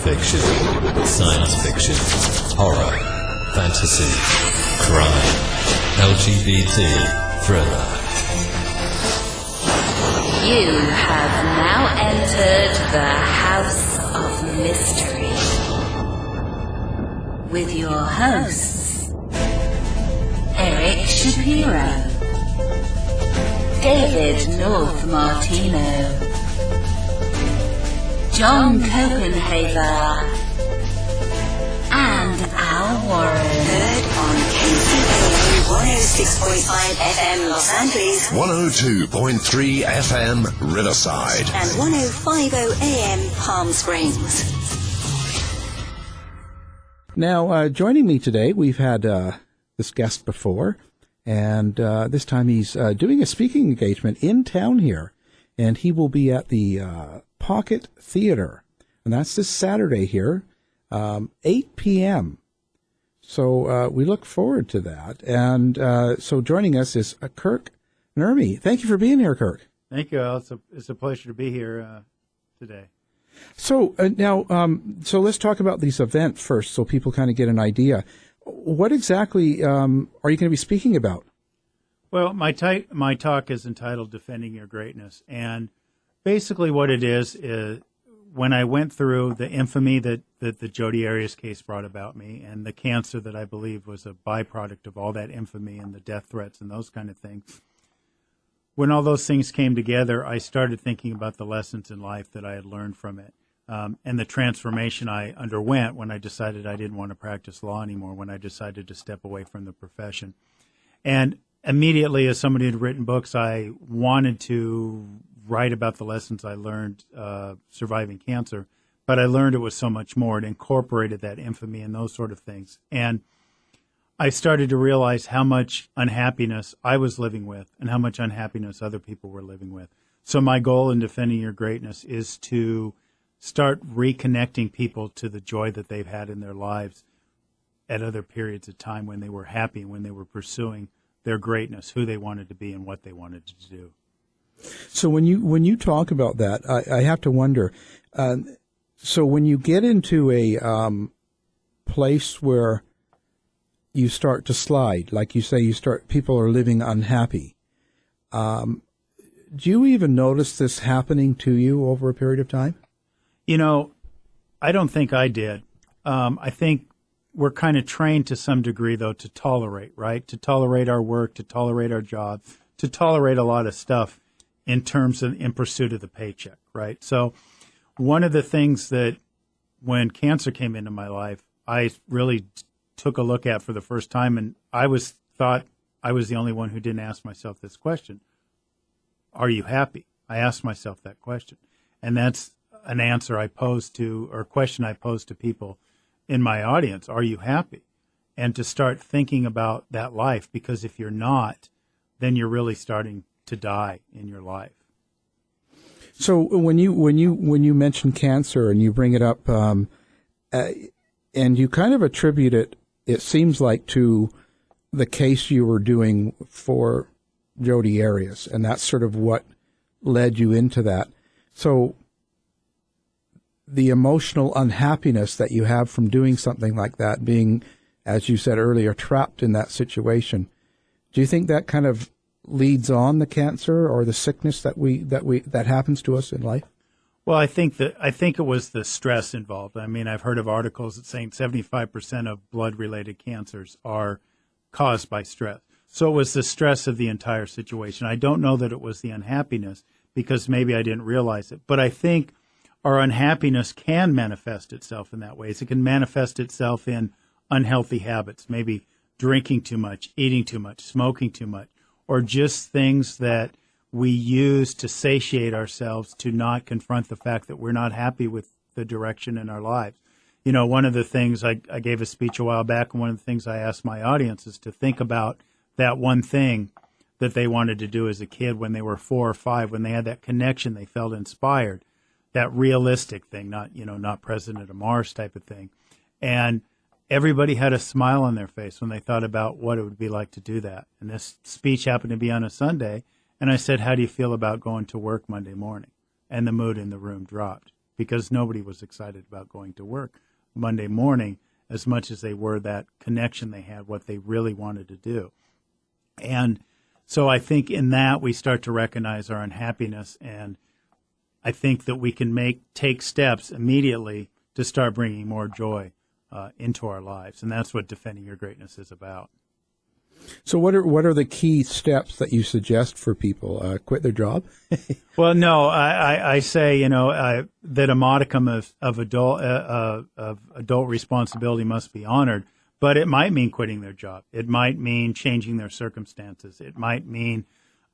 fiction, science fiction, horror, fantasy, crime, LGBT, thriller. You have now entered the House of Mystery with your hosts, Eric Shapiro, David North Martino, John Copenhaver, and Al Warren. Heard on KCAA 106.5 FM Los Angeles, 102.3 FM Riverside, and 105.0 AM Palm Springs. Now, joining me today, we've had this guest before, and this time he's doing a speaking engagement in town here, and he will be at the Pocket Theater, and that's this Saturday here, 8 p.m. So we look forward to that. And so joining us is Kirk Nurmi. Thank you for being here, Kirk. Thank you, Al. It's a pleasure to be here today. So now, so let's talk about this event first, so people kind of get an idea. What exactly are you going to be speaking about? Well, my talk is entitled "Defending Your Greatness," and basically what it is when I went through the infamy that the Jodi Arias case brought about me, and the cancer that I believe was a byproduct of all that infamy and the death threats and those kind of things. When all those things came together, I started thinking about the lessons in life that I had learned from it, and the transformation I underwent when I decided I didn't want to practice law anymore, when I decided to step away from the profession. And immediately, as somebody who had written books, I wanted to write about the lessons I learned surviving cancer, but I learned it was so much more. It incorporated that infamy and those sort of things. And I started to realize how much unhappiness I was living with and how much unhappiness other people were living with. So my goal in Defending Your Greatness is to start reconnecting people to the joy that they've had in their lives at other periods of time when they were happy, when they were pursuing their greatness, who they wanted to be and what they wanted to do. So when you talk about that, I have to wonder, so when you get into a place where you start to slide, like you say, people are living unhappy, do you even notice this happening to you over a period of time? You know, I don't think I did. I think we're kind of trained to some degree, though, to tolerate, right? To tolerate our work, to tolerate our job, to tolerate a lot of stuff in terms of in pursuit of the paycheck, right? So one of the things that when cancer came into my life, I really took a look at for the first time, and I thought I was the only one who didn't ask myself this question. Are you happy? I asked myself that question. And that's an answer I posed to, or a question I posed to people in my audience. Are you happy? And to start thinking about that life, because if you're not, then you're really starting to die in your life. So when you mention cancer and you bring it up, and you kind of attribute it seems like to the case you were doing for Jodi Arias, and that's sort of what led you into that. So the emotional unhappiness that you have from doing something like that, being, as you said earlier, trapped in that situation, do you think that kind of leads on the cancer or the sickness that happens to us in life? Well, I think it was the stress involved. I mean, I've heard of articles that saying 75% of blood-related cancers are caused by stress. So it was the stress of the entire situation. I don't know that it was the unhappiness, because maybe I didn't realize it. But I think our unhappiness can manifest itself in that way. It can manifest itself in unhealthy habits, maybe drinking too much, eating too much, smoking too much, or just things that we use to satiate ourselves to not confront the fact that we're not happy with the direction in our lives. You know, one of the things I gave a speech a while back, and one of the things I asked my audience is to think about that one thing that they wanted to do as a kid when they were 4 or 5, when they had that connection, they felt inspired, that realistic thing, not President of Mars type of thing. And everybody had a smile on their face when they thought about what it would be like to do that. And this speech happened to be on a Sunday, and I said, how do you feel about going to work Monday morning? And the mood in the room dropped, because nobody was excited about going to work Monday morning as much as they were that connection they had, what they really wanted to do. And so I think in that we start to recognize our unhappiness, and I think that we can take steps immediately to start bringing more joy into our lives, and that's what Defending Your Greatness is about. So what are the key steps that you suggest for people? Quit their job? Well, no, I say that a modicum of adult responsibility must be honored, but it might mean quitting their job. It might mean changing their circumstances. It might mean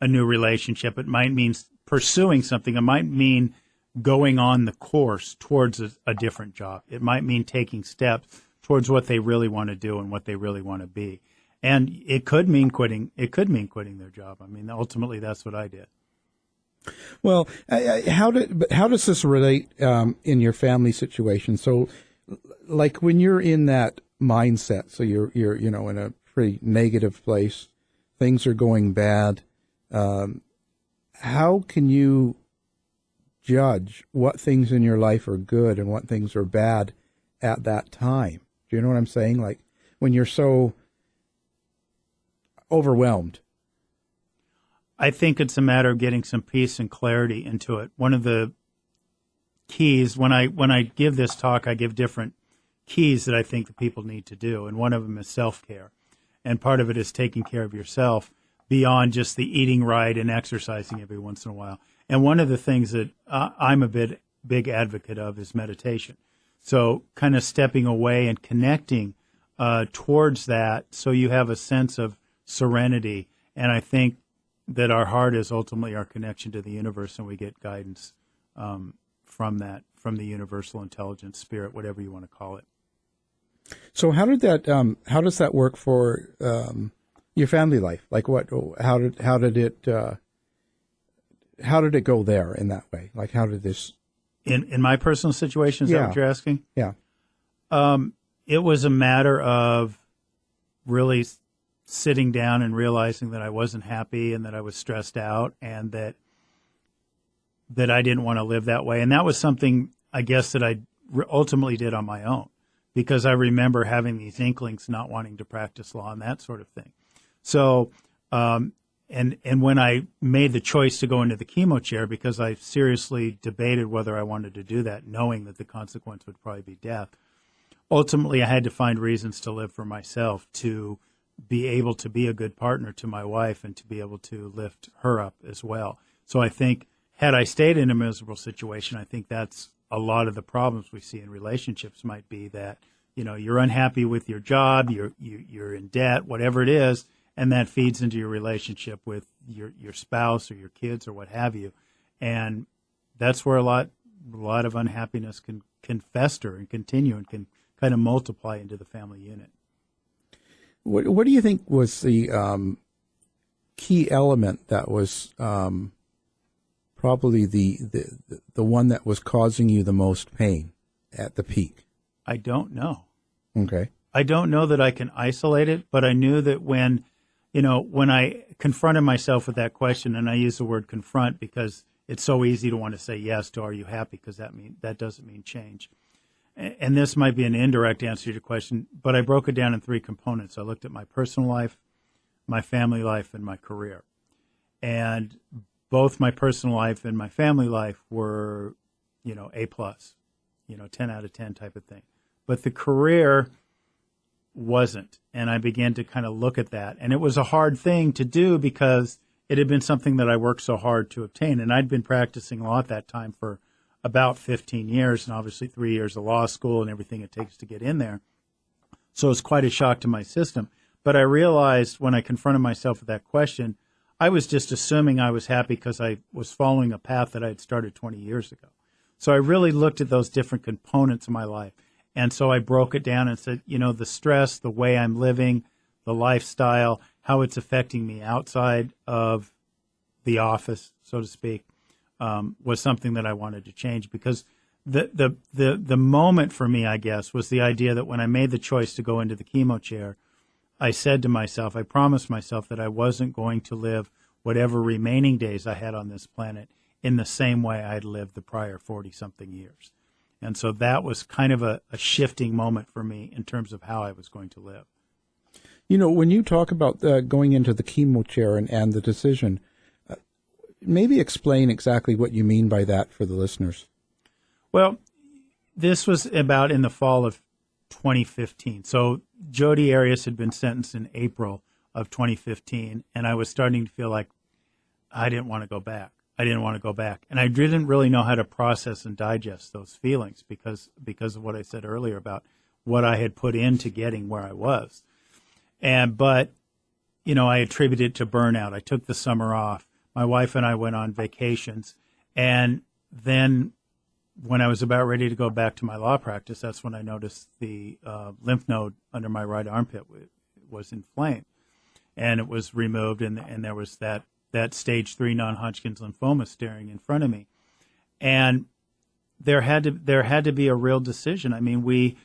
a new relationship. It might mean pursuing something. It might mean going on the course towards a different job. It might mean taking steps towards what they really want to do and what they really want to be. And it could mean quitting. It could mean quitting their job. I mean, ultimately, that's what I did. Well, how does this relate in your family situation? So, like when you're in that mindset, so you're in a pretty negative place, things are going bad. How can you judge what things in your life are good and what things are bad at that time? Do you know what I'm saying? Like when you're so overwhelmed. I think it's a matter of getting some peace and clarity into it. One of the keys, when I give this talk, I give different keys that I think that people need to do, and one of them is self-care. And part of it is taking care of yourself beyond just the eating right and exercising every once in a while. And one of the things that I'm a big advocate of is meditation. So kind of stepping away and connecting towards that so you have a sense of serenity. And I think that our heart is ultimately our connection to the universe, and we get guidance from the universal intelligence, spirit, whatever you want to call it. So how does that work for your family life? Like how did it go there in that way? Like how did this in my personal situation, is that what you're asking? Yeah. It was a matter of really sitting down and realizing that I wasn't happy and that I was stressed out and that I didn't want to live that way. And that was something, I guess, that I ultimately did on my own, because I remember having these inklings, not wanting to practice law and that sort of thing. So, and when I made the choice to go into the chemo chair, because I seriously debated whether I wanted to do that, knowing that the consequence would probably be death, ultimately I had to find reasons to live for myself, to be able to be a good partner to my wife and to be able to lift her up as well. So I think had I stayed in a miserable situation, I think that's a lot of the problems we see in relationships might be that, you're unhappy with your job, you're in debt, whatever it is, and that feeds into your relationship with your spouse or your kids or what have you. And that's where a lot of unhappiness can fester and continue and can kind of multiply into the family unit. What do you think was the key element that was probably the one that was causing you the most pain at the peak? I don't know. Okay. I don't know that I can isolate it, but I knew that when I confronted myself with that question, and I use the word confront because it's so easy to want to say yes to "Are you happy?" because that doesn't mean change. And this might be an indirect answer to your question, but I broke it down in three components. I looked at my personal life, my family life, and my career. And both my personal life and my family life were, A+, 10 out of 10 type of thing. But the career wasn't. And I began to kind of look at that. And it was a hard thing to do because it had been something that I worked so hard to obtain. And I'd been practicing law at that time for about 15 years, and obviously 3 years of law school and everything it takes to get in there. So it's quite a shock to my system. But I realized when I confronted myself with that question, I was just assuming I was happy because I was following a path that I had started 20 years ago. So I really looked at those different components of my life. And so I broke it down and said, the stress, the way I'm living, the lifestyle, how it's affecting me outside of the office, so to speak, was something that I wanted to change, because the moment for me, I guess, was the idea that when I made the choice to go into the chemo chair, I said to myself, I promised myself that I wasn't going to live whatever remaining days I had on this planet in the same way I'd lived the prior 40-something years. And so that was kind of a shifting moment for me in terms of how I was going to live. You know, when you talk about going into the chemo chair and the decision, maybe explain exactly what you mean by that for the listeners. Well, this was about in the fall of 2015. So Jodi Arias had been sentenced in April of 2015, and I was starting to feel like I didn't want to go back. And I didn't really know how to process and digest those feelings because of what I said earlier about what I had put into getting where I was. But, you know, I attribute it to burnout. I took the summer off. My wife and I went on vacations. And then when I was about ready to go back to my law practice, that's when I noticed the lymph node under my right armpit was inflamed. And it was removed, and there was that stage 3 non-Hodgkin's lymphoma staring in front of me. And there had to be a real decision. I mean, we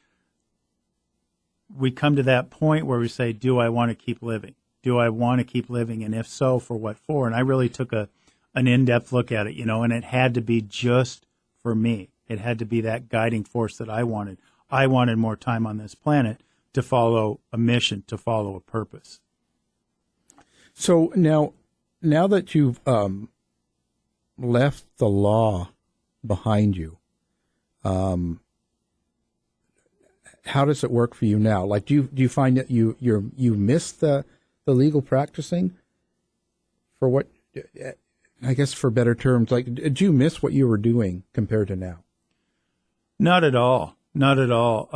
come to that point where we say, do I want to keep living? Do I want to keep living? And if so, for what for? And I really took an in-depth look at it, you know, and it had to be just for me. It had to be that guiding force that I wanted. I wanted more time on this planet to follow a mission, to follow a purpose. So now that you've left the law behind you, how does it work for you now? Like, do you find that you miss the legal practicing? For what, I guess, for better terms, like, do you miss what you were doing compared to now? Not at all. Not at all.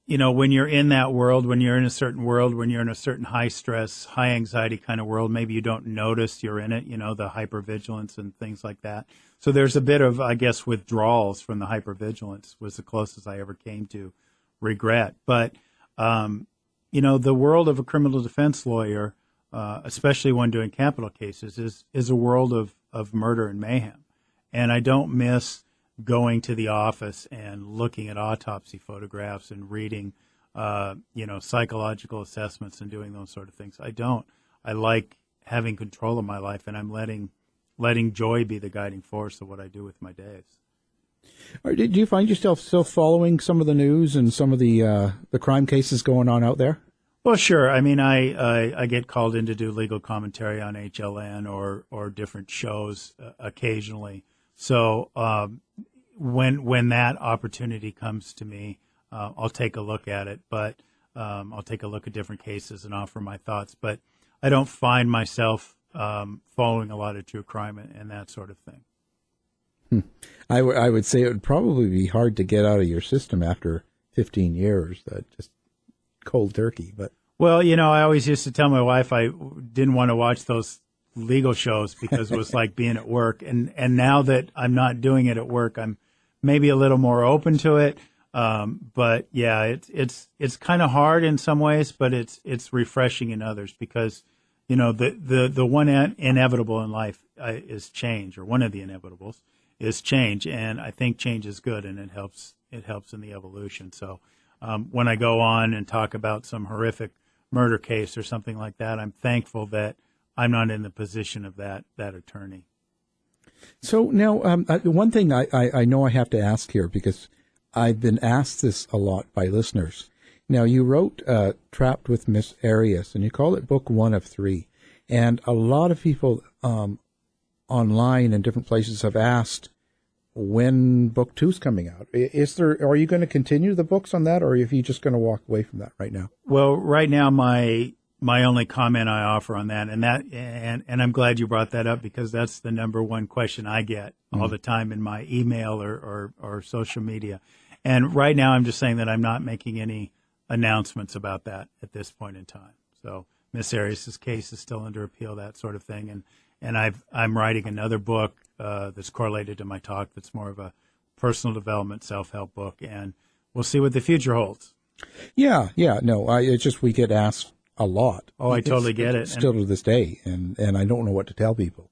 You know, when you're in that world, when you're in a certain world, when you're in a certain high stress, high anxiety kind of world, maybe you don't notice you're in it, you know, the hypervigilance and things like that. So there's a bit of, I guess, withdrawals from the hypervigilance was the closest I ever came to regret. But, you know, the world of a criminal defense lawyer, especially one doing capital cases, is a world of murder and mayhem. And I don't miss going to the office and looking at autopsy photographs and reading, you know, psychological assessments and doing those sort of things. I don't. I like having control of my life, and I'm letting joy be the guiding force of what I do with my days. Do you find yourself still following some of the news and some of the crime cases going on out there? Well, sure. I mean, I get called in to do legal commentary on HLN or different shows occasionally. So when that opportunity comes to me, I'll take a look at it. But I'll take a look at different cases and offer my thoughts. But I don't find myself following a lot of true crime and that sort of thing. I would say it would probably be hard to get out of your system after 15 years, just cold turkey. But well, you know, I always used to tell my wife I didn't want to watch those legal shows because it was like being at work. And now that I'm not doing it at work, I'm maybe a little more open to it. But yeah, it's kind of hard in some ways, but it's refreshing in others because, you know, the one inevitable in life is change, or one of the inevitables is change. And I think change is good, and it helps in the evolution. So when I go on and talk about some horrific murder case or something like that, I'm thankful that I'm not in the position of that attorney. So now, one thing I know I have to ask here, because I've been asked this a lot by listeners. Now, you wrote Trapped with Miss Arias, and you call it book 1 of 3. And a lot of people online and different places have asked when book 2's coming out. Are you going to continue the books on that, or are you just going to walk away from that right now? Well, right now, my only comment I offer on that, and I'm glad you brought that up, because that's the number one question I get all the time in my email or social media. And right now, I'm just saying that I'm not making any announcements about that at this point in time. So Miss Arias' case is still under appeal, that sort of thing. And I'm writing another book that's correlated to my talk that's more of a personal development, self-help book, and we'll see what the future holds. Yeah. No, it's just we get asked a lot. Oh, I totally get it. Still to this day, and I don't know what to tell people.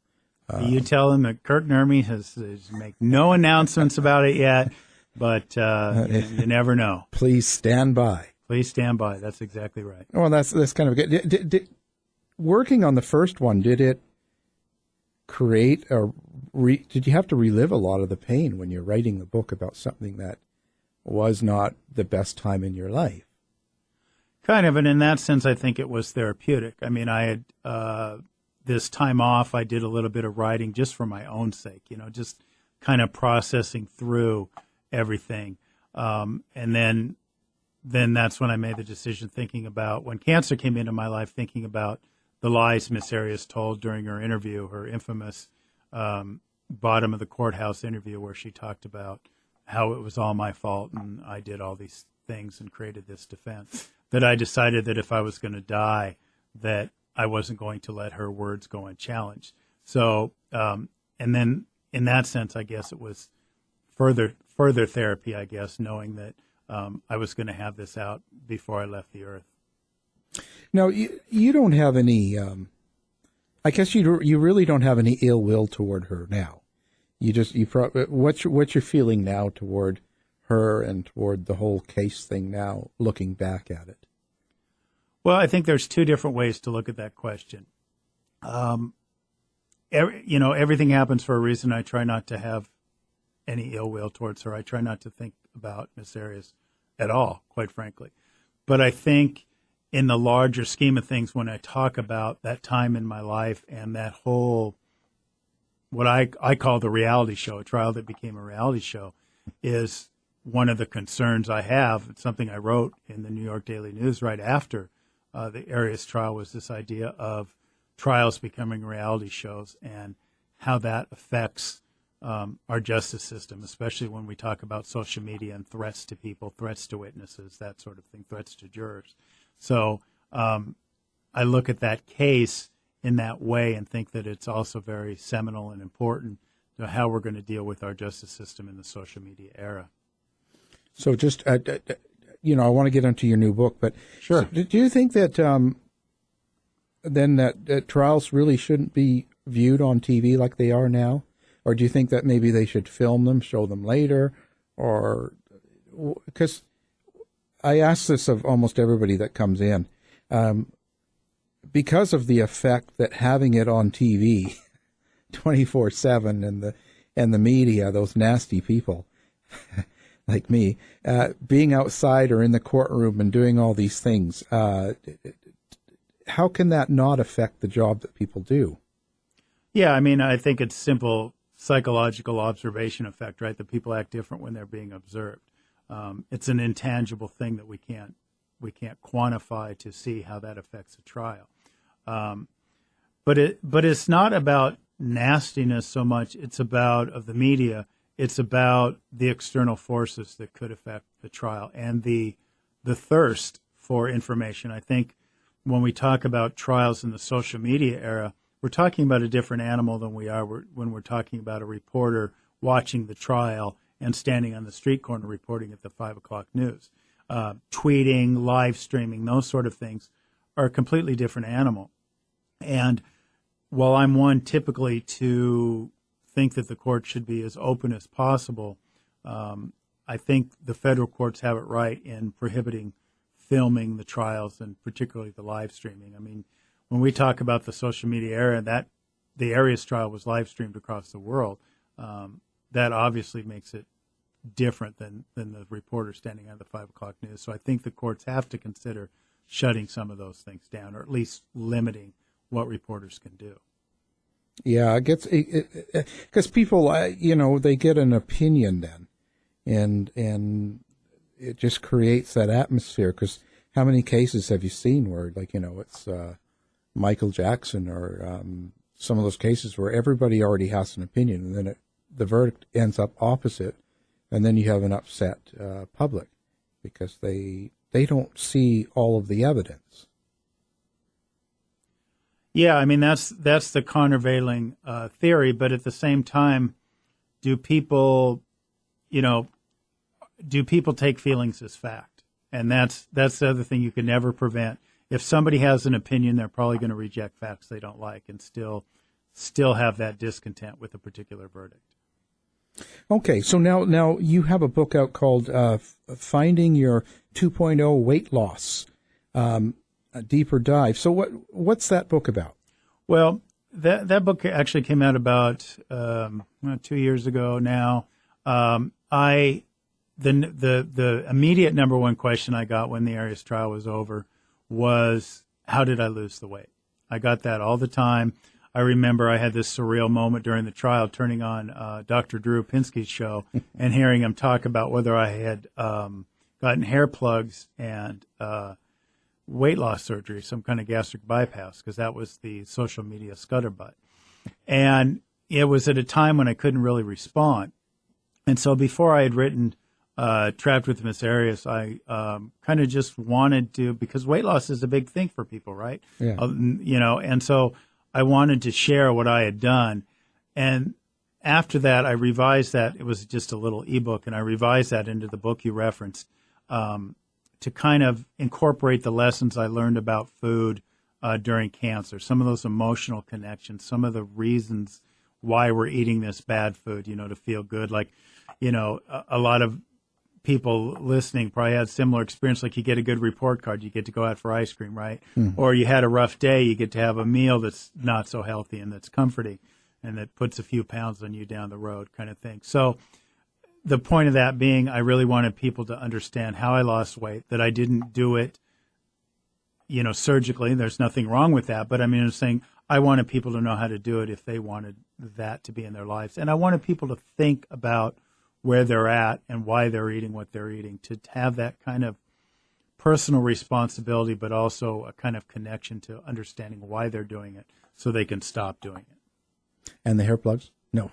You tell them that Kirk Nurmi has made no announcements about it yet, but you never know. Please stand by. Please stand by. That's exactly right. Oh, that's kind of good. Working on the first one, did it create a did you have to relive a lot of the pain when you're writing the book about something that was not the best time in your life? Kind of, and in that sense, I think it was therapeutic. I mean, I had this time off. I did a little bit of writing just for my own sake, just kind of processing through everything. And then that's when I made the decision, thinking about when cancer came into my life, thinking about the lies Miss Arias told during her interview, her infamous bottom of the courthouse interview where she talked about how it was all my fault and I did all these things and created this defense, that I decided that if I was going to die, that I wasn't going to let her words go unchallenged. So, and then in that sense, I guess it was further therapy, I guess, knowing that I was going to have this out before I left the earth. Now, you don't have any, I guess you really don't have any ill will toward her now. What's your feeling now toward her and toward the whole case thing now, looking back at it? Well, I think there's two different ways to look at that question. Everything happens for a reason. I try not to have any ill will towards her. I try not to think about Miss Arias at all, quite frankly. But I think in the larger scheme of things, when I talk about that time in my life and that whole, what I call the reality show, a trial that became a reality show, is one of the concerns I have. It's something I wrote in the New York Daily News right after the Arias trial, was this idea of trials becoming reality shows and how that affects our justice system, especially when we talk about social media and threats to people, threats to witnesses, that sort of thing, threats to jurors. So I look at that case in that way and think that it's also very seminal and important to how we're going to deal with our justice system in the social media era. So just, I want to get into your new book, but sure. So do you think that then that trials really shouldn't be viewed on TV like they are now? Or do you think that maybe they should film them, show them later? Or, because I ask this of almost everybody that comes in, because of the effect that having it on TV 24/7 and the media, those nasty people like me, being outside or in the courtroom and doing all these things, how can that not affect the job that people do? Yeah, I mean, I think it's simple psychological observation effect, right? That people act different when they're being observed. It's an intangible thing that we can't quantify to see how that affects a trial. But it's not about nastiness so much. It's about, of the media, it's about the external forces that could affect the trial and the thirst for information. I think when we talk about trials in the social media era, we're talking about a different animal than we are when we're talking about a reporter watching the trial and standing on the street corner reporting at the 5 o'clock news. Tweeting, live streaming, those sort of things are a completely different animal. And while I'm one typically to think that the court should be as open as possible, I think the federal courts have it right in prohibiting filming the trials and particularly the live streaming. I mean, when we talk about the social media era, that the Arias trial was live streamed across the world, that obviously makes it different than the reporter standing on the 5 o'clock news. So I think the courts have to consider shutting some of those things down, or at least limiting what reporters can do. Yeah, it gets, because people, they get an opinion then, and it just creates that atmosphere. Because how many cases have you seen where, it's Michael Jackson or some of those cases where everybody already has an opinion, and then the verdict ends up opposite, and then you have an upset public because they don't see all of the evidence. Yeah, I mean, that's the countervailing theory, but at the same time, do people take feelings as fact? And that's the other thing you can never prevent. If somebody has an opinion, they're probably going to reject facts they don't like and still have that discontent with a particular verdict. Okay, so now you have a book out called Finding Your 2.0 Weight Loss. A deeper dive. So what's that book about? Well, that book actually came out about 2 years ago now. The immediate number one question I got when the Arias trial was over was, how did I lose the weight? I got that all the time. I remember I had this surreal moment during the trial, turning on Dr. Drew Pinsky's show and hearing him talk about whether I had gotten hair plugs and weight loss surgery, some kind of gastric bypass, because that was the social media scutterbutt. And it was at a time when I couldn't really respond. And so before I had written Trapped with Miss Arias, I kind of just wanted to, because weight loss is a big thing for people, right? Yeah. And so I wanted to share what I had done. And after that, I revised that. It was just a little ebook, and I revised that into the book you referenced to kind of incorporate the lessons I learned about food during cancer, some of those emotional connections, some of the reasons why we're eating this bad food, to feel good. Like, a lot of people listening probably had similar experience. Like, you get a good report card, you get to go out for ice cream, right? Mm-hmm. Or you had a rough day, you get to have a meal that's not so healthy and that's comforting and that puts a few pounds on you down the road, kind of thing. So the point of that being, I really wanted people to understand how I lost weight, that I didn't do it, surgically. There's nothing wrong with that. But I mean, I'm saying I wanted people to know how to do it if they wanted that to be in their lives. And I wanted people to think about where they're at and why they're eating what they're eating, to have that kind of personal responsibility, but also a kind of connection to understanding why they're doing it so they can stop doing it. And the hair plugs? No.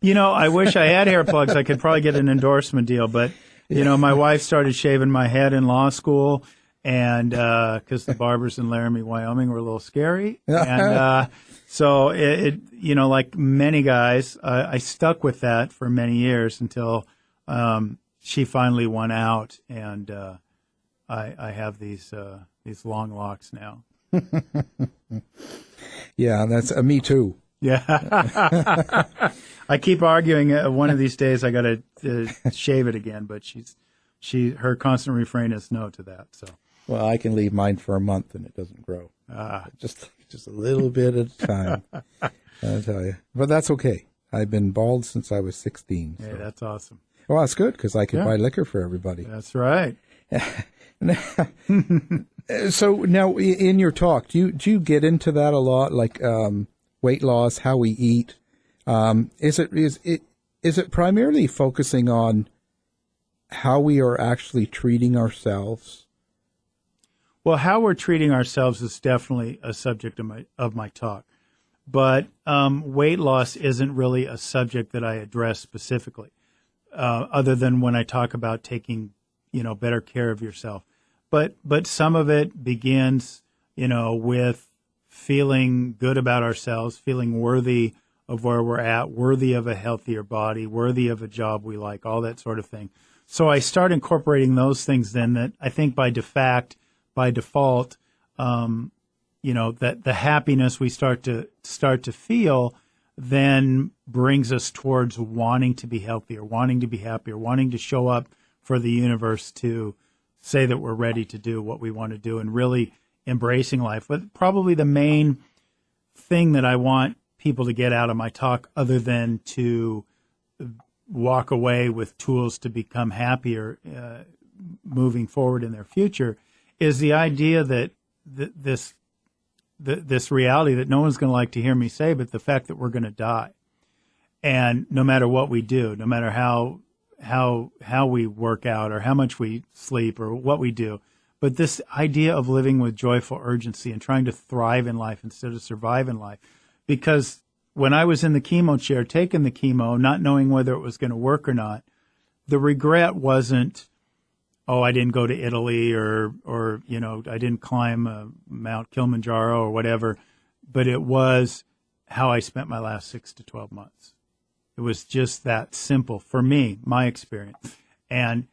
I wish I had hair plugs. I could probably get an endorsement deal, but my wife started shaving my head in law school, and because the barbers in Laramie, Wyoming were a little scary. And so it like many guys, I stuck with that for many years until she finally won out, and I have these long locks now. Yeah, that's me too. Yeah. I keep arguing one of these days I got to shave it again, but her constant refrain is no to that. So, well, I can leave mine for a month and it doesn't grow. Just a little bit at a time. I'll tell you, but that's okay. I've been bald since I was 16. So. Hey, that's awesome. Well, that's good because I could buy liquor for everybody. That's right. So now, in your talk, do you get into that a lot, like weight loss, how we eat? Is it primarily focusing on how we are actually treating ourselves? Well, how we're treating ourselves is definitely a subject of my talk, but weight loss isn't really a subject that I address specifically, other than when I talk about taking better care of yourself. But some of it begins, with feeling good about ourselves, feeling worthy of where we're at, worthy of a healthier body, worthy of a job we like, all that sort of thing. So I start incorporating those things then that I think by default, that the happiness we start to feel then brings us towards wanting to be healthier, wanting to be happier, wanting to show up for the universe to say that we're ready to do what we want to do and really embracing life. But probably the main thing that I want people to get out of my talk, other than to walk away with tools to become happier moving forward in their future, is the idea that this reality that no one's going to like to hear me say, but the fact that we're going to die. And no matter what we do, no matter how we work out or how much we sleep or what we do, but this idea of living with joyful urgency and trying to thrive in life instead of survive in life. Because when I was in the chemo chair, taking the chemo, not knowing whether it was going to work or not, the regret wasn't, I didn't go to Italy or I didn't climb Mount Kilimanjaro or whatever, but it was how I spent my last 6 to 12 months. It was just that simple for me, my experience, and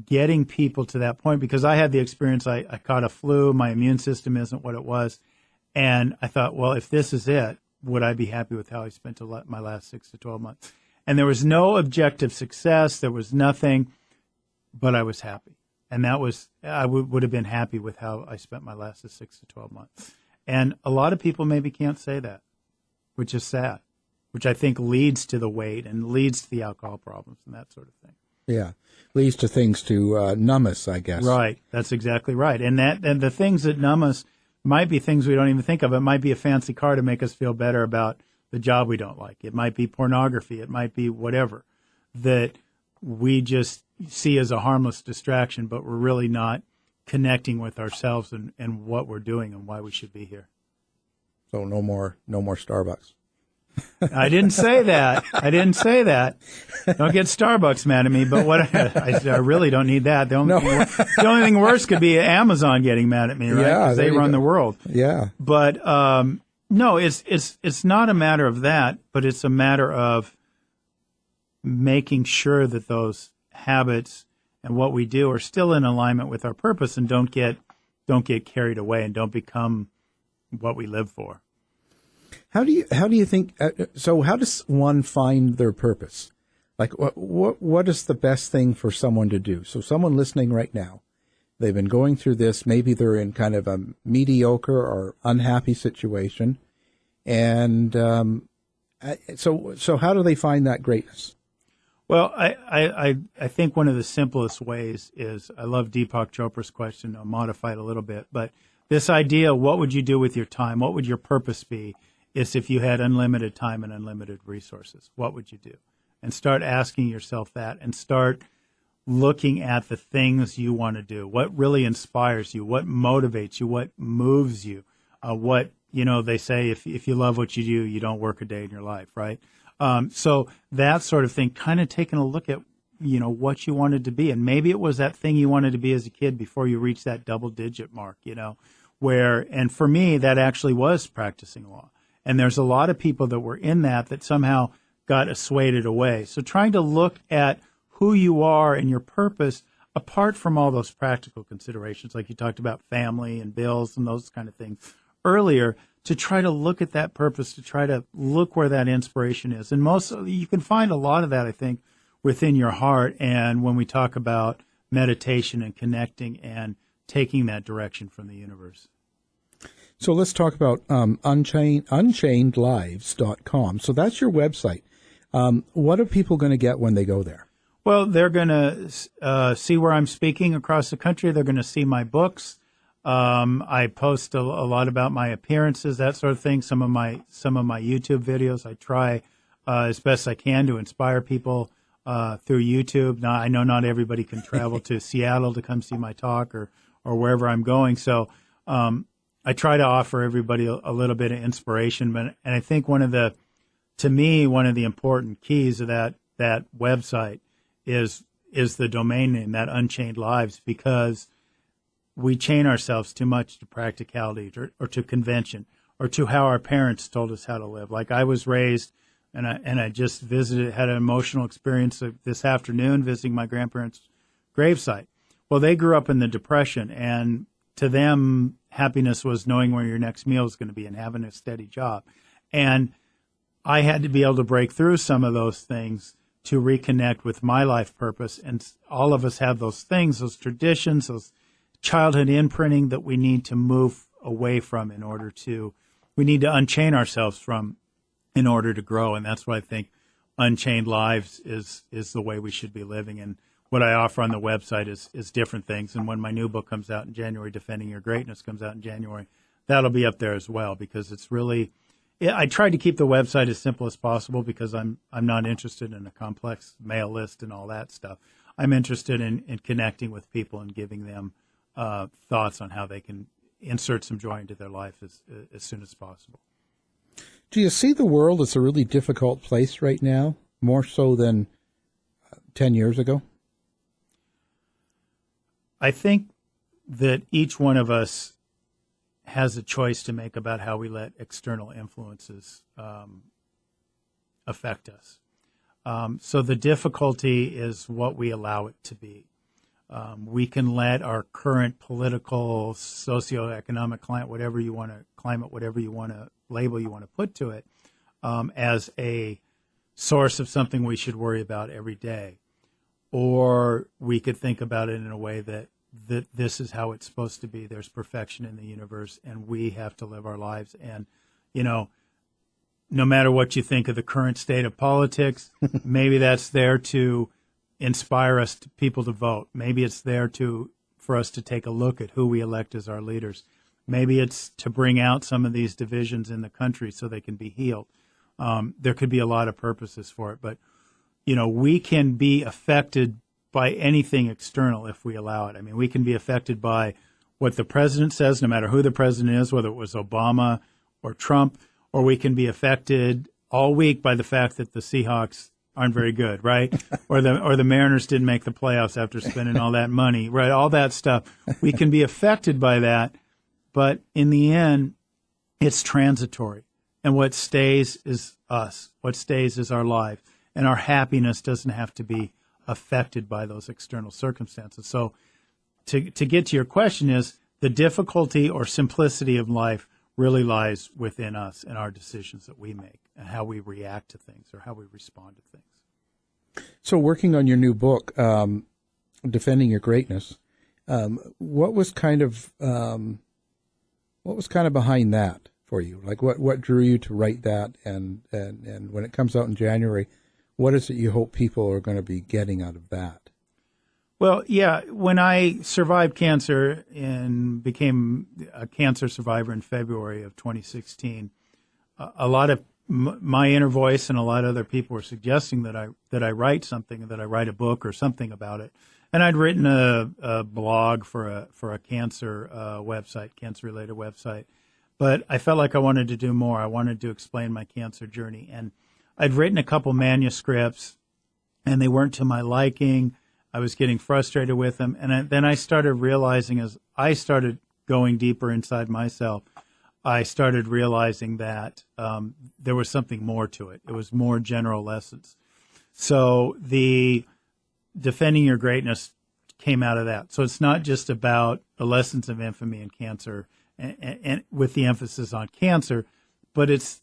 getting people to that point, because I had the experience, I caught a flu, my immune system isn't what it was, and I thought, well, if this is it, would I be happy with how I spent my last 6 to 12 months? And there was no objective success, there was nothing, but I was happy, and that was I would have been happy with how I spent my last 6 to 12 months. And a lot of people maybe can't say that, which is sad, which I think leads to the weight and leads to the alcohol problems and that sort of thing. Yeah. Leads to things to numb us, I guess. Right. That's exactly right. And the things that numb us might be things we don't even think of. It might be a fancy car to make us feel better about the job we don't like. It might be pornography. It might be whatever that we just see as a harmless distraction, but we're really not connecting with ourselves and what we're doing and why we should be here. So no more Starbucks. I didn't say that. Don't get Starbucks mad at me. But what I really don't need that. The only thing worse could be Amazon getting mad at me, right? Yeah, Because they run the world. Yeah. But no, it's not a matter of that, but it's a matter of making sure that those habits and what we do are still in alignment with our purpose and don't get carried away and don't become what we live for. How do you think? So, how does one find their purpose? Like, what is the best thing for someone to do? So, someone listening right now, they've been going through this. Maybe they're in kind of a mediocre or unhappy situation, and so how do they find that greatness? Well, I think one of the simplest ways is, I love Deepak Chopra's question. I'll modify it a little bit, but this idea, what would you do with your time? What would your purpose be? Is if you had unlimited time and unlimited resources, what would you do? And start asking yourself that and start looking at the things you want to do. What really inspires you? What motivates you? What moves you? They say if you love what you do, you don't work a day in your life, right? So that sort of thing, kind of taking a look at, what you wanted to be. And maybe it was that thing you wanted to be as a kid before you reached that double digit mark, and for me, that actually was practicing law. And there's a lot of people that were in that somehow got assuaded away. So trying to look at who you are and your purpose apart from all those practical considerations, like you talked about family and bills and those kind of things earlier, to try to look at that purpose, to try to look where that inspiration is. And you can find a lot of that, I think, within your heart. And when we talk about meditation and connecting and taking that direction from the universe. So let's talk about unchainedlives.com. So that's your website. What are people going to get when they go there? Well, they're going to see where I'm speaking across the country. They're going to see my books. I post a lot about my appearances, that sort of thing. Some of my YouTube videos. I try as best I can to inspire people through YouTube. Now, I know not everybody can travel to Seattle to come see my talk or wherever I'm going. So I try to offer everybody a little bit of inspiration. And I think one of the important keys of that website is the domain name, that Unchained Lives, because we chain ourselves too much to practicality or to convention or to how our parents told us how to live. Like I was raised, and I just had an emotional experience this afternoon visiting my grandparents' gravesite. Well, they grew up in the Depression, and to them, happiness was knowing where your next meal is going to be and having a steady job. And I had to be able to break through some of those things to reconnect with my life purpose. And all of us have those things, those traditions, those childhood imprinting that we need to move away from we need to unchain ourselves from in order to grow. And that's what I think Unchained Lives is the way we should be living. And what I offer on the website is different things. And when my new book comes out in January, Defending Your Greatness comes out in January, that'll be up there as well, because it's really, I tried to keep the website as simple as possible because I'm not interested in a complex mail list and all that stuff. I'm interested in connecting with people and giving them thoughts on how they can insert some joy into their life as soon as possible. Do you see the world as a really difficult place right now, more so than 10 years ago? I think that each one of us has a choice to make about how we let external influences affect us. So the difficulty is what we allow it to be. We can let our current political, socioeconomic climate, whatever you want to label you want to put to it, as a source of something we should worry about every day. Or we could think about it in a way that that this is how it's supposed to be. There's perfection in the universe, and we have to live our lives. And, no matter what you think of the current state of politics, maybe that's there to inspire people to vote. Maybe it's there for us to take a look at who we elect as our leaders. Maybe it's to bring out some of these divisions in the country so they can be healed. There could be a lot of purposes for it, but we can be affected by anything external if we allow it. I mean, we can be affected by what the president says, no matter who the president is, whether it was Obama or Trump, or we can be affected all week by the fact that the Seahawks aren't very good, right? or the Mariners didn't make the playoffs after spending all that money, right? All that stuff. We can be affected by that, but in the end, it's transitory. And what stays is us. What stays is our life. And our happiness doesn't have to be affected by those external circumstances. So to get to your question is, the difficulty or simplicity of life really lies within us and our decisions that we make and how we react to things or how we respond to things. So working on your new book, Defending Your Greatness, what was kind of behind that for you? Like what drew you to write that, and when it comes out in January, what is it you hope people are going to be getting out of that? Well, yeah, when I survived cancer and became a cancer survivor in February of 2016, a lot of my inner voice and a lot of other people were suggesting that I write something, that I write a book or something about it. And I'd written a blog for a cancer website, cancer-related website. But I felt like I wanted to do more. I wanted to explain my cancer journey. And I'd written a couple manuscripts, and they weren't to my liking. I was getting frustrated with them. And then I started realizing, as I started going deeper inside myself, I started realizing that there was something more to it. It was more general lessons. So the Defending Your Greatness came out of that. So it's not just about the lessons of infamy and cancer, and with the emphasis on cancer, but it's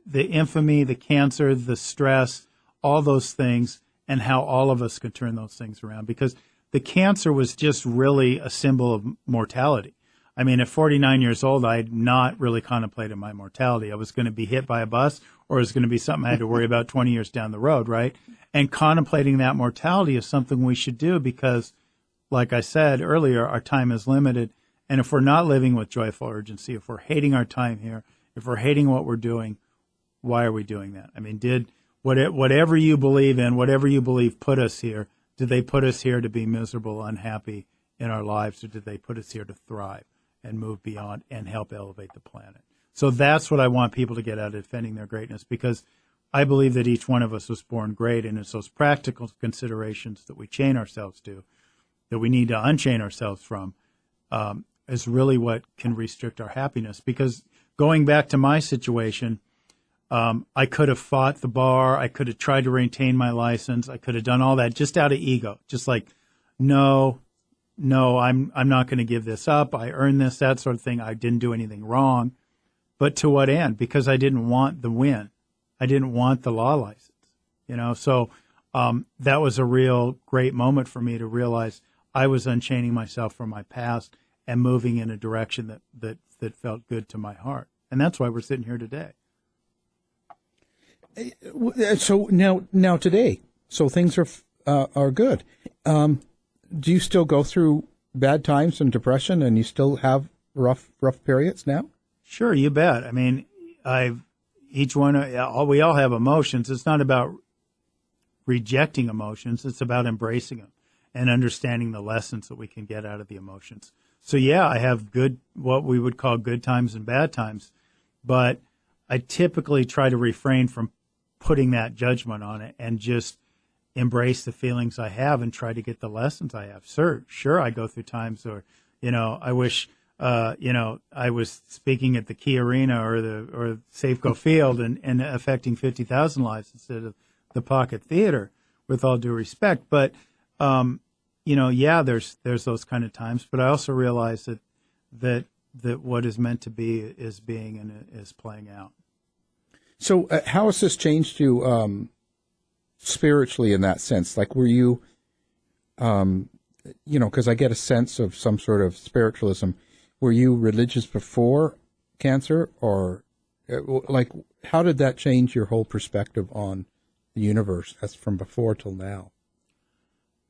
the infamy, the cancer, the stress, all those things, and how all of us could turn those things around. Because the cancer was just really a symbol of mortality. I mean, at 49 years old, I had not really contemplated my mortality. I was going to be hit by a bus, or it was going to be something I had to worry about 20 years down the road, right? And contemplating that mortality is something we should do because, like I said earlier, our time is limited. And if we're not living with joyful urgency, if we're hating our time here, if we're hating what we're doing, why are we doing that? I mean, whatever you believe in, whatever you believe put us here, did they put us here to be miserable, unhappy in our lives, or did they put us here to thrive and move beyond and help elevate the planet? So that's what I want people to get out of Defending Their Greatness, because I believe that each one of us was born great, and it's those practical considerations that we chain ourselves to, that we need to unchain ourselves from, is really what can restrict our happiness. Because going back to my situation, I could have fought the bar. I could have tried to retain my license. I could have done all that just out of ego, just like, no, I'm not going to give this up. I earned this, that sort of thing. I didn't do anything wrong. But to what end? Because I didn't want the win. I didn't want the law license, So that was a real great moment for me to realize I was unchaining myself from my past and moving in a direction that felt good to my heart. And that's why we're sitting here today. So now today, so things are good. Do you still go through bad times and depression, and you still have rough periods now? Sure, you bet. I mean, we all have emotions. It's not about rejecting emotions. It's about embracing them and understanding the lessons that we can get out of the emotions. So yeah, I have what we would call good times and bad times, but I typically try to refrain from putting that judgment on it and just embrace the feelings I have and try to get the lessons I have. Sure, I go through times where, I wish, I was speaking at the Key Arena or Safeco Field and affecting 50,000 lives instead of the Pocket Theater, with all due respect. But, there's those kind of times. But I also realize that what is meant to be is being and is playing out. So how has this changed you spiritually in that sense? Like, were you because I get a sense of some sort of spiritualism. Were you religious before cancer, or like how did that change your whole perspective on the universe as from before till now?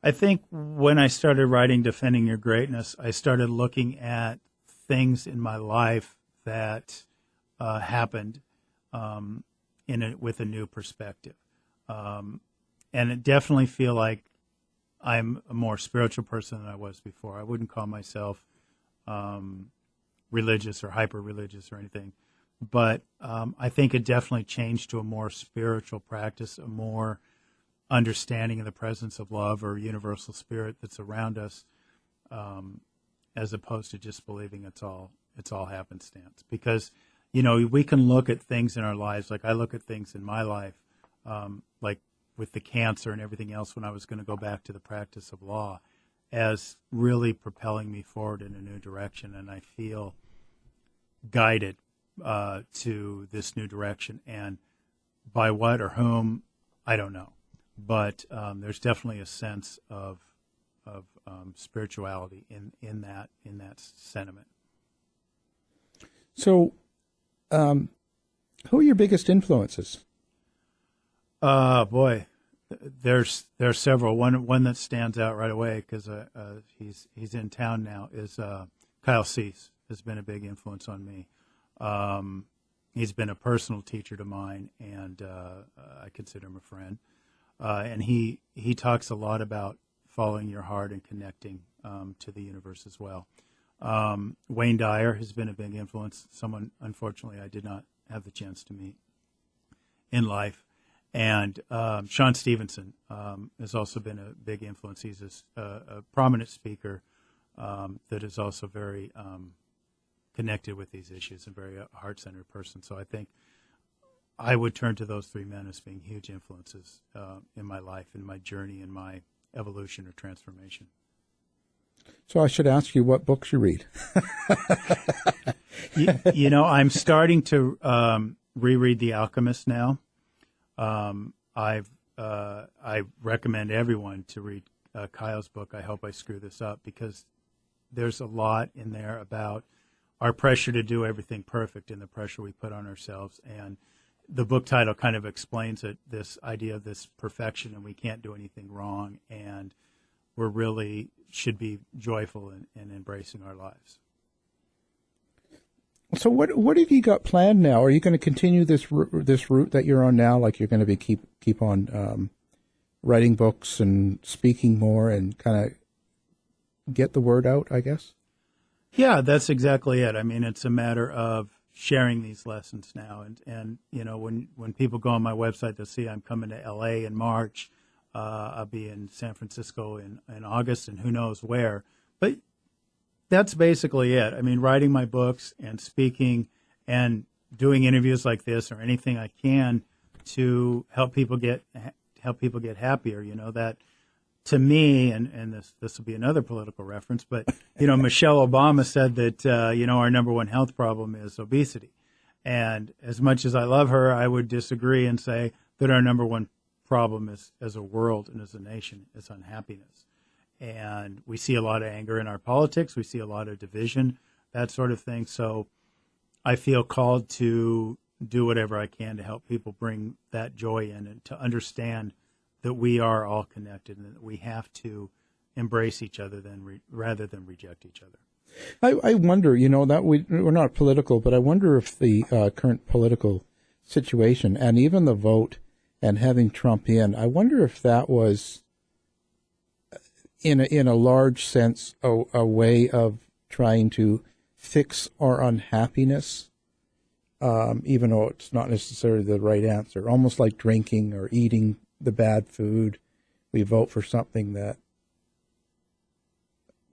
I think when I started writing Defending Your Greatness, I started looking at things in my life that happened with a new perspective. And it definitely feel like I'm a more spiritual person than I was before. I wouldn't call myself religious or hyper-religious or anything. But I think it definitely changed to a more spiritual practice, a more understanding of the presence of love or universal spirit that's around us, as opposed to just believing it's all happenstance. Because, we can look at things in our lives, like I look at things in my life, like with the cancer and everything else when I was going to go back to the practice of law, as really propelling me forward in a new direction. And I feel guided to this new direction. And by what or whom, I don't know. But there's definitely a sense of spirituality in that sentiment. So, who are your biggest influences? Boy, there's several. One that stands out right away because he's in town now is Kyle Cease has been a big influence on me. He's been a personal teacher to mine, and I consider him a friend. And he talks a lot about following your heart and connecting to the universe as well. Wayne Dyer has been a big influence, someone, unfortunately, I did not have the chance to meet in life. And Sean Stevenson has also been a big influence. He's a prominent speaker that is also very connected with these issues and very heart-centered person. So I think I would turn to those three men as being huge influences in my life, in my journey, in my evolution or transformation. So I should ask you what books you read. I'm starting to reread The Alchemist now. I recommend everyone to read Kyle's book. I hope I screw this up because there's a lot in there about our pressure to do everything perfect and the pressure we put on ourselves. And the book title kind of explains it, this idea of this perfection and we can't do anything wrong. And we really should be joyful in embracing our lives. So what have you got planned now? Are you going to continue this route that you're on now? Like you're going to be keep on writing books and speaking more and kind of get the word out, I guess? Yeah, that's exactly it. I mean, it's a matter of sharing these lessons now. And when people go on my website, they'll see I'm coming to L.A. in March. I'll be in San Francisco in August and who knows where. But that's basically it. I mean, writing my books and speaking and doing interviews like this or anything I can to help people get happier. That to me, and this will be another political reference, but Michelle Obama said that our number one health problem is obesity, and as much as I love her, I would disagree and say that our number one problem is, as a world and as a nation, is unhappiness. And we see a lot of anger in our politics. We see a lot of division, that sort of thing. So I feel called to do whatever I can to help people bring that joy in and to understand that we are all connected and that we have to embrace each other rather than reject each other. I wonder, that we're not political, but I wonder if the current political situation and even the vote and having Trump in, I wonder if that was in a large sense, a way of trying to fix our unhappiness, even though it's not necessarily the right answer. Almost like drinking or eating the bad food. We vote for something that,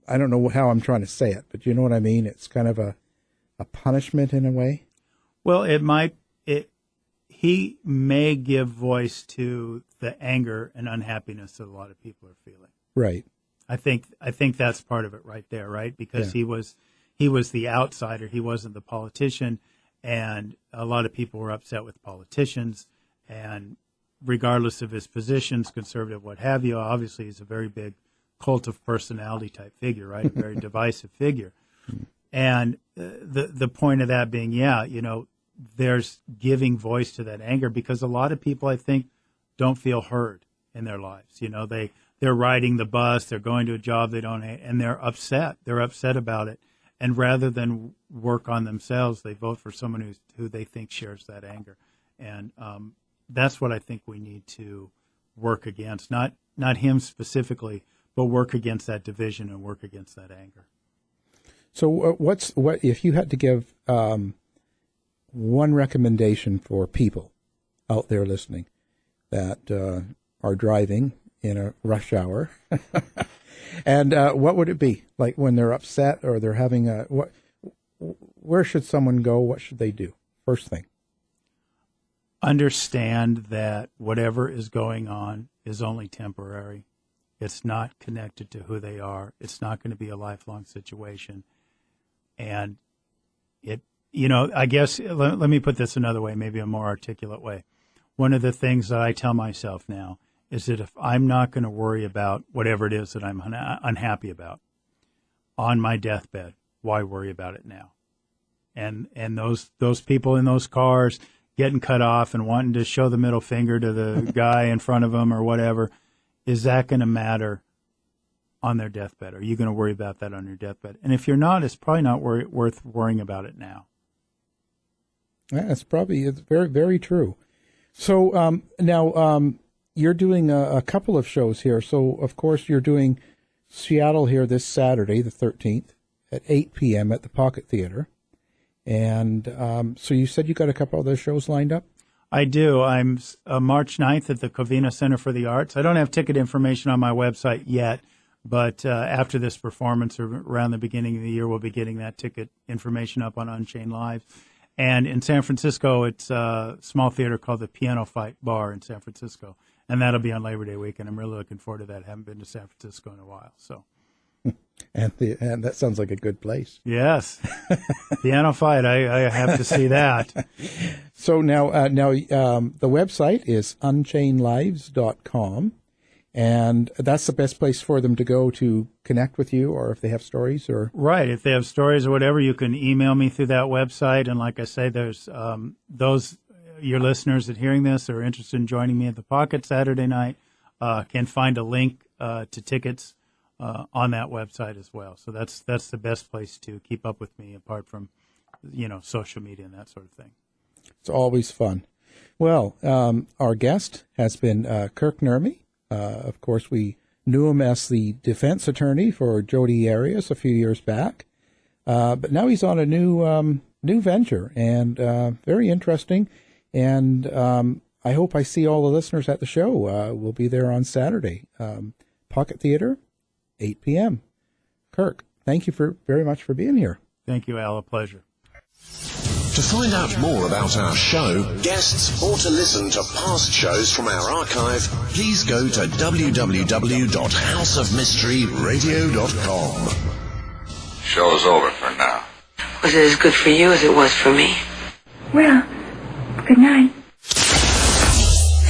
I don't know how I'm trying to say it, but you know what I mean? It's kind of a punishment in a way. Well, he may give voice to the anger and unhappiness that a lot of people are feeling. Right. I think that's part of it right there, right? Because he was the outsider. He wasn't the politician, and a lot of people were upset with politicians. And regardless of his positions, conservative, what have you, obviously he's a very big cult of personality type figure, right? A very divisive figure. And the point of that being, there's giving voice to that anger, because a lot of people, I think, don't feel heard in their lives. They're riding the bus, they're going to a job they don't hate, and they're upset. They're upset about it. And rather than work on themselves, they vote for someone who they think shares that anger. And that's what I think we need to work against. Not him specifically, but work against that division and work against that anger. So what if you had to give one recommendation for people out there listening that are driving in a rush hour, and what would it be? Like when they're upset or they're having where should someone go? What should they do? First thing. Understand that whatever is going on is only temporary. It's not connected to who they are. It's not going to be a lifelong situation. And I guess, let me put this another way, maybe a more articulate way. One of the things that I tell myself now is that if I'm not going to worry about whatever it is that I'm unhappy about on my deathbed, why worry about it now? And those people in those cars getting cut off and wanting to show the middle finger to the guy in front of them or whatever, is that going to matter on their deathbed? Are you going to worry about that on your deathbed? And if you're not, it's probably not worth worrying about it now. It's very, very true. So now you're doing a couple of shows here. So, of course, you're doing Seattle here this Saturday, the 13th, at 8 p.m. at the Pocket Theater. And so you said you got a couple other shows lined up? I do. I'm March 9th at the Covina Center for the Arts. I don't have ticket information on my website yet, but after this performance or around the beginning of the year, we'll be getting that ticket information up on Unchained Live. And in San Francisco, it's a small theater called the Piano Fight Bar in San Francisco, and that'll be on Labor Day weekend. I'm really looking forward to that. I haven't been to San Francisco in a while, so. And that sounds like a good place. Yes. Piano Fight, I have to see that. So now the website is unchainedlives.com, and that's the best place for them to go to connect with you, or if they have stories or. Right. If they have stories or whatever, you can email me through that website. And like I say, there's your listeners that hearing this are interested in joining me at the Pocket Saturday night can find a link to tickets on that website as well. So that's the best place to keep up with me, apart from, social media and that sort of thing. It's always fun. Well, our guest has been Kirk Nurmi. Of course, we knew him as the defense attorney for Jodi Arias a few years back, but now he's on a new venture, and very interesting. And I hope I see all the listeners at the show. We'll be there on Saturday, Pocket Theater, 8 p.m. Kirk, thank you very much for being here. Thank you, Al. A pleasure. To find out more about our show, guests, or to listen to past shows from our archive, please go to www.houseofmysteryradio.com. Show's over for now. Was it as good for you as it was for me? Well, good night.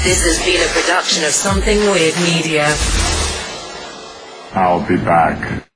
This has been a production of Something Weird Media. I'll be back.